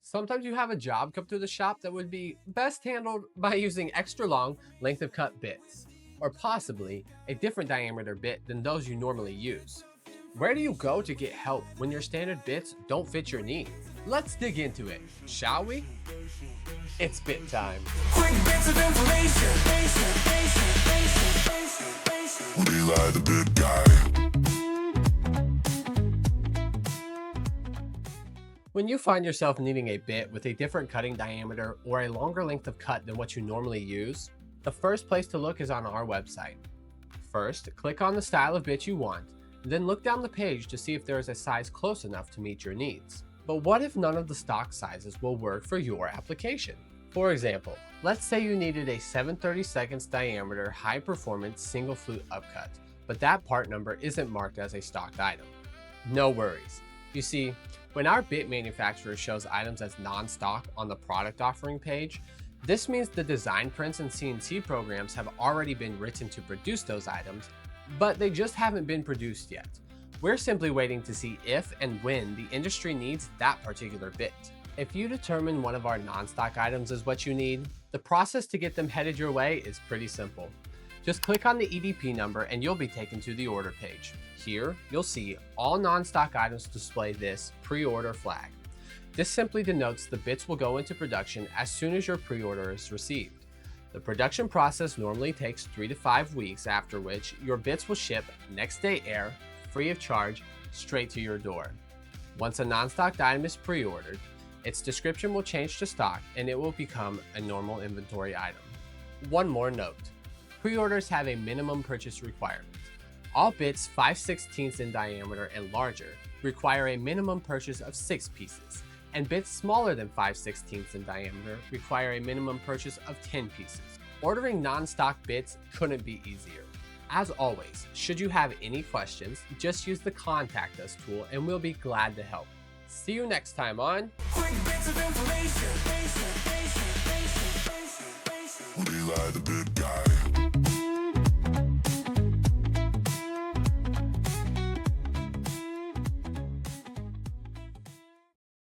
Sometimes you have a job come through the shop that would be best handled by using extra long length of cut bits, or possibly a different diameter bit than those you normally use. Where do you go to get help when your standard bits don't fit your needs? Let's dig into it, shall we? It's bit time. Quick bits of information. Eli the bit guy. When you find yourself needing a bit with a different cutting diameter or a longer length of cut than what you normally use, the first place to look is on our website. First, click on the style of bit you want, then look down the page to see if there is a size close enough to meet your needs. But what if none of the stock sizes will work for your application? For example, let's say you needed a 7/32 diameter high performance single flute upcut, but that part number isn't marked as a stocked item. No worries. You see, when our bit manufacturer shows items as non-stock on the product offering page, this means the design prints and CNC programs have already been written to produce those items, but they just haven't been produced yet. We're simply waiting to see if and when the industry needs that particular bit. If you determine one of our non-stock items is what you need, the process to get them headed your way is pretty simple. Just click on the EDP number and you'll be taken to the order page. Here, you'll see all non-stock items display this pre-order flag. This simply denotes the bits will go into production as soon as your pre-order is received. The production process normally takes 3 to 5 weeks, after which your bits will ship next day air, free of charge, straight to your door. Once a non-stocked item is pre-ordered, its description will change to stock and it will become a normal inventory item. One more note. Pre-orders have a minimum purchase requirement. All bits 5/16 in diameter and larger require a minimum purchase of 6 pieces, and bits smaller than 5/16 in diameter require a minimum purchase of 10 pieces. Ordering non-stock bits couldn't be easier. As always, should you have any questions, just use the Contact Us tool and we'll be glad to help. See you next time on Quick bits of information. Eli the bit guy.